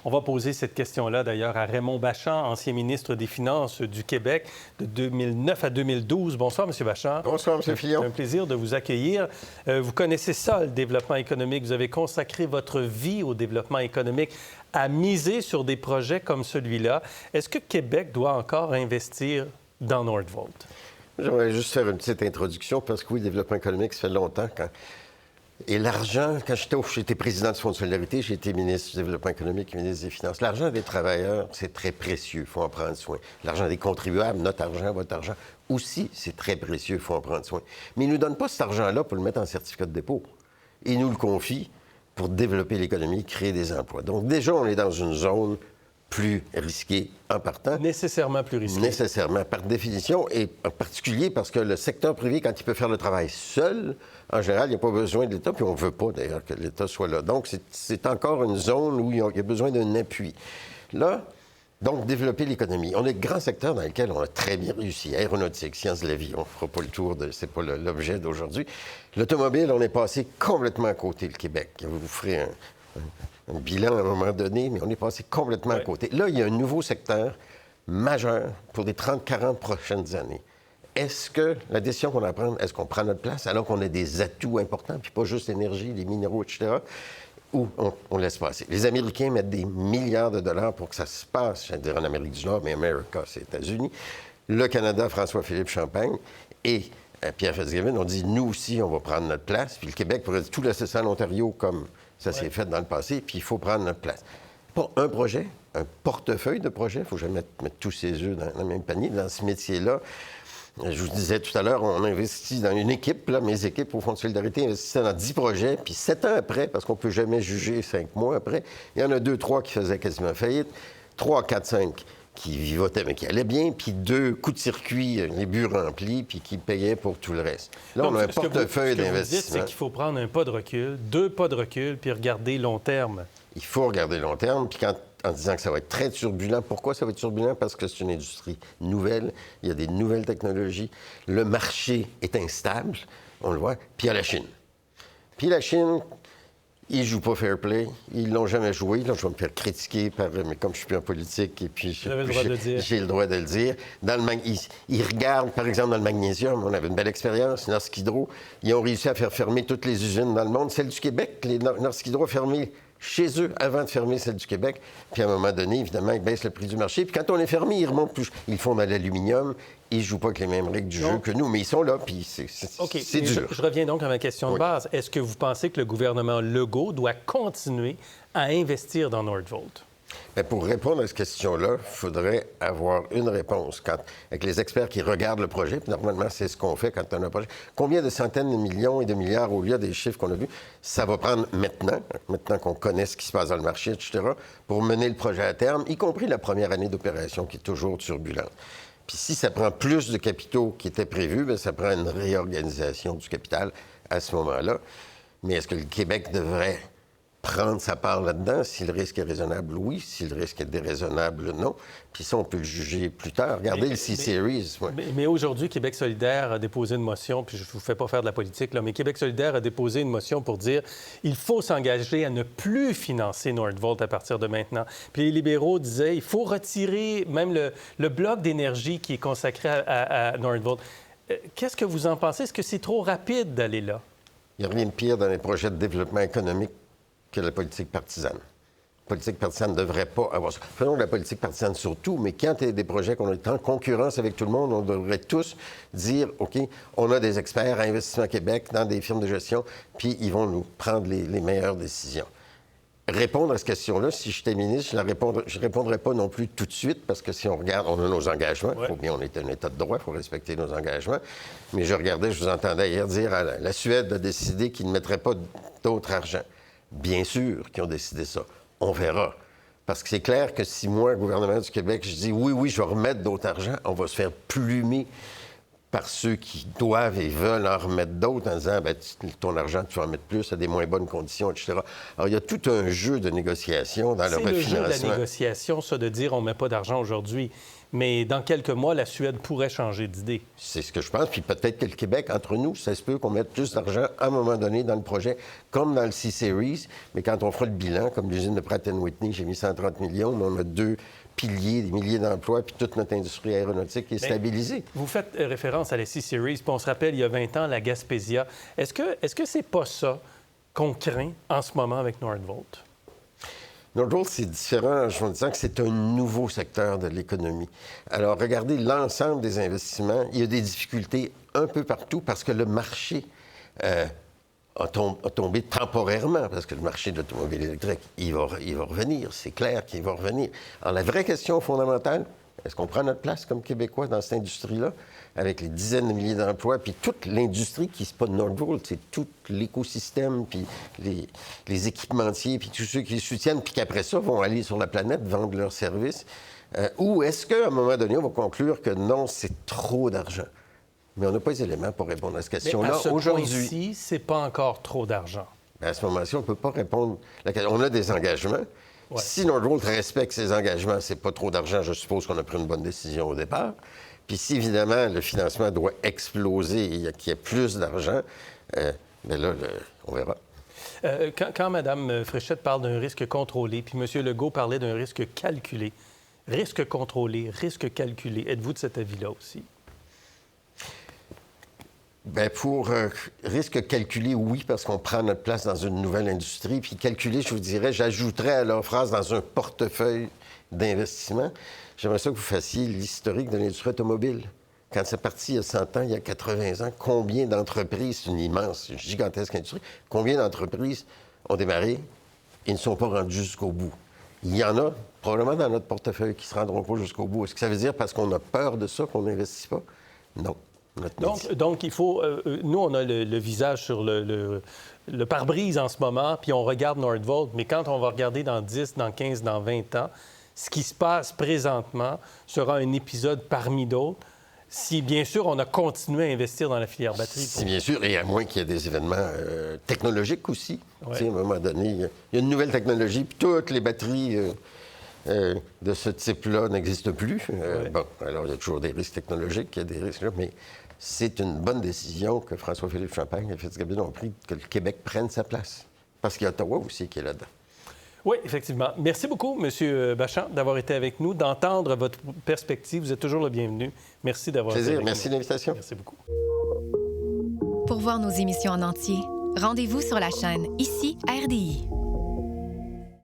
On va poser cette question-là, d'ailleurs, à Raymond Bachand, ancien ministre des Finances du Québec de 2009 à 2012. Bonsoir, M. Bachand. Bonsoir, M. Fillon. C'est un plaisir de vous accueillir. Vous connaissez ça, le développement économique. Vous avez consacré votre vie au développement économique, à miser sur des projets comme celui-là. Est-ce que Québec doit encore investir dans Nordvolt? J'aimerais juste faire une petite introduction parce que oui, le développement économique, ça fait longtemps. Et l'argent, quand j'étais président du Fonds de solidarité, j'ai été ministre du développement économique et ministre des Finances. L'argent des travailleurs, c'est très précieux, il faut en prendre soin. L'argent des contribuables, notre argent, votre argent, aussi, c'est très précieux, il faut en prendre soin. Mais ils ne nous donnent pas cet argent-là pour le mettre en certificat de dépôt. Ils nous le confient pour développer l'économie, créer des emplois. Donc déjà, on est dans une zone plus risqué en partant. Nécessairement plus risqué. Nécessairement, par définition, et en particulier parce que le secteur privé, quand il peut faire le travail seul, en général, il n'y a pas besoin de l'État, puis on ne veut pas, d'ailleurs, que l'État soit là. Donc, c'est encore une zone où il y a besoin d'un appui. Là, donc, développer l'économie. On a de grands secteurs dans lesquels on a très bien réussi. Aéronautique, sciences de la vie, on ne fera pas le tour, c'est pas l'objet d'aujourd'hui. L'automobile, on est passé complètement à côté, le Québec. Vous ferez un bilan à un moment donné, mais on est passé complètement à côté. Là, il y a un nouveau secteur majeur pour les 30-40 prochaines années. Est-ce que la décision qu'on va prendre, est-ce qu'on prend notre place alors qu'on a des atouts importants, puis pas juste l'énergie, les minéraux, etc., ou on laisse passer? Les Américains mettent des milliards de dollars pour que ça se passe, j'allais dire en Amérique du Nord, mais America, c'est les États-Unis. Le Canada, François-Philippe Champagne et Pierre Fitzgibbon ont dit, nous aussi, on va prendre notre place, puis le Québec pourrait tout laisser ça à l'Ontario comme ça s'est fait dans le passé, puis il faut prendre notre place. Pas un projet, un portefeuille de projets. Il ne faut jamais mettre tous ses œufs dans le même panier. Dans ce métier-là, je vous disais tout à l'heure, on investit dans une équipe. Là, mes équipes au Fonds de solidarité investissaient dans 10 projets. Puis 7 ans après, parce qu'on ne peut jamais juger 5 mois après, il y en a 2, 3 qui faisaient quasiment faillite, 3, 4, 5 qui vivotaient, mais qui allaient bien, puis 2 coups de circuit, les buts remplis, puis qui payaient pour tout le reste. Là, donc, on a un portefeuille d'investissement. Ce que vous dites, c'est qu'il faut prendre un pas de recul, 2 pas de recul, puis regarder long terme. Il faut regarder long terme, puis en disant que ça va être très turbulent. Pourquoi ça va être turbulent? Parce que c'est une industrie nouvelle, il y a des nouvelles technologies, le marché est instable, on le voit, puis il y a la Chine. Puis la Chine, ils ne jouent pas fair play. Ils ne l'ont jamais joué. Là, je vais me faire critiquer, mais comme je ne suis plus en politique, et puis j'ai le droit de le dire. Ils regardent, par exemple, dans le magnésium, on avait une belle expérience, Norsk Hydro. Ils ont réussi à faire fermer toutes les usines dans le monde. Celle du Québec, Norsk Hydro a fermé chez eux avant de fermer celle du Québec. Puis à un moment donné, évidemment, ils baissent le prix du marché. Puis quand on est fermé, ils remontent plus. Ils font dans l'aluminium. Ils ne jouent pas avec les mêmes règles du jeu que nous, mais ils sont là, puis c'est dur. Je reviens donc à ma question de base. Est-ce que vous pensez que le gouvernement Legault doit continuer à investir dans Nordvolt? Bien, pour répondre à cette question-là, il faudrait avoir une réponse. Avec les experts qui regardent le projet, puis normalement, c'est ce qu'on fait quand on a un projet. Combien de centaines de millions et de milliards, au lieu des chiffres qu'on a vus, ça va prendre maintenant qu'on connaît ce qui se passe dans le marché, etc., pour mener le projet à terme, y compris la première année d'opération qui est toujours turbulente. Puis si ça prend plus de capitaux qui étaient prévus, bien, ça prend une réorganisation du capital à ce moment-là. Mais est-ce que le Québec devrait prendre sa part là-dedans? Si le risque est raisonnable, oui. Si le risque est déraisonnable, non. Puis ça, on peut le juger plus tard. Regardez le C-Series. Mais aujourd'hui, Québec solidaire a déposé une motion, puis je ne vous fais pas faire de la politique, là, mais Québec solidaire a déposé une motion pour dire il faut s'engager à ne plus financer Nordvolt à partir de maintenant. Puis les libéraux disaient il faut retirer même le bloc d'énergie qui est consacré à Nordvolt. Qu'est-ce que vous en pensez? Est-ce que c'est trop rapide d'aller là? Il n'y a rien de pire dans les projets de développement économique que la politique partisane. La politique partisane ne devrait pas avoir ça. Faisons de la politique partisane surtout, mais quand il y a des projets qu'on est en concurrence avec tout le monde, on devrait tous dire, OK, on a des experts à Investissement Québec dans des firmes de gestion, puis ils vont nous prendre les meilleures décisions. Répondre à cette question-là, si j'étais ministre, je ne répondrais pas non plus tout de suite, parce que si on regarde, on a nos engagements. Il faut bien, on est un État de droit, il faut respecter nos engagements. Mais je regardais, je vous entendais hier dire, la Suède a décidé qu'il ne mettrait pas d'autre argent. Bien sûr qu'ils ont décidé ça. On verra. Parce que c'est clair que si moi, gouvernement du Québec, je dis oui, je vais remettre d'autres argent, on va se faire plumer par ceux qui doivent et veulent en remettre d'autres en disant bien, ton argent, tu vas en mettre plus à des moins bonnes conditions, etc. Alors, il y a tout un jeu de négociation dans le refinancement. C'est le jeu de la négociation, ça, de dire on ne met pas d'argent aujourd'hui. mais dans quelques mois, la Suède pourrait changer d'idée. C'est ce que je pense. Puis peut-être que le Québec, entre nous, ça se peut qu'on mette plus d'argent à un moment donné dans le projet, comme dans le C-Series. Mais quand on fera le bilan, comme l'usine de Pratt & Whitney, j'ai mis 130 millions, mais on a 2 piliers, des milliers d'emplois, puis toute notre industrie aéronautique est stabilisée. Vous faites référence à la C-Series, puis on se rappelle, il y a 20 ans, la Gaspésia. Est-ce que c'est pas ça qu'on craint en ce moment avec Nordvolt? Nordvolt, c'est différent en disant que c'est un nouveau secteur de l'économie. Alors, regardez l'ensemble des investissements. Il y a des difficultés un peu partout parce que le marché a tombé temporairement, parce que le marché de l'automobile électrique, il va revenir. C'est clair qu'il va revenir. Alors, la vraie question fondamentale, est-ce qu'on prend notre place comme Québécois dans cette industrie-là, avec les dizaines de milliers d'emplois, puis toute l'industrie qui c'est pas de Nordvolt, c'est tout l'écosystème, puis les équipementiers, puis tous ceux qui les soutiennent, puis qu'après ça vont aller sur la planète vendre leurs services, ou est-ce qu'à un moment donné, on va conclure que non, c'est trop d'argent? Mais on n'a pas les éléments pour répondre à cette question-là aujourd'hui. Mais à ce point-ci, c'est pas encore trop d'argent. Bien, à ce moment-ci, on ne peut pas répondre. On a des engagements. Ouais. Si Nordvolt respecte ses engagements, c'est pas trop d'argent, je suppose qu'on a pris une bonne décision au départ. Puis si, évidemment, le financement doit exploser et qu'il y ait plus d'argent, bien là, on verra. Quand Mme Fréchette parle d'un risque contrôlé, puis M. Legault parlait d'un risque calculé, risque contrôlé, risque calculé, êtes-vous de cet avis-là aussi? Bien, pour risque calculé, oui, parce qu'on prend notre place dans une nouvelle industrie. Puis calculé, je vous dirais, j'ajouterais à leur phrase dans un portefeuille d'investissement. J'aimerais ça que vous fassiez l'historique de l'industrie automobile. Quand c'est parti il y a 100 ans, il y a 80 ans, combien d'entreprises, c'est une immense, gigantesque industrie, combien d'entreprises ont démarré et ne sont pas rendues jusqu'au bout? Il y en a, probablement dans notre portefeuille, qui ne se rendront pas jusqu'au bout. Est-ce que ça veut dire parce qu'on a peur de ça qu'on n'investit pas? Non. Donc, il faut... nous, on a le visage sur le pare-brise en ce moment, puis on regarde Nordvolt, mais quand on va regarder dans 10, dans 15, dans 20 ans, ce qui se passe présentement sera un épisode parmi d'autres, si, bien sûr, on a continué à investir dans la filière batterie. Si, bien sûr, et à moins qu'il y ait des événements technologiques aussi. Ouais. À un moment donné, il y a une nouvelle technologie, puis toutes les batteries de ce type-là n'existent plus. Ouais. Bon, alors il y a toujours des risques technologiques, il y a des risques là, mais c'est une bonne décision que François-Philippe Champagne et Fitzgibbon ont pris, que le Québec prenne sa place. Parce qu'il y a Ottawa aussi qui est là-dedans. Oui, effectivement. Merci beaucoup, M. Bachand, d'avoir été avec nous, d'entendre votre perspective. Vous êtes toujours le bienvenu. Merci d'avoir été avec nous. Merci de l'invitation. Merci beaucoup. Pour voir nos émissions en entier, rendez-vous sur la chaîne Ici RDI.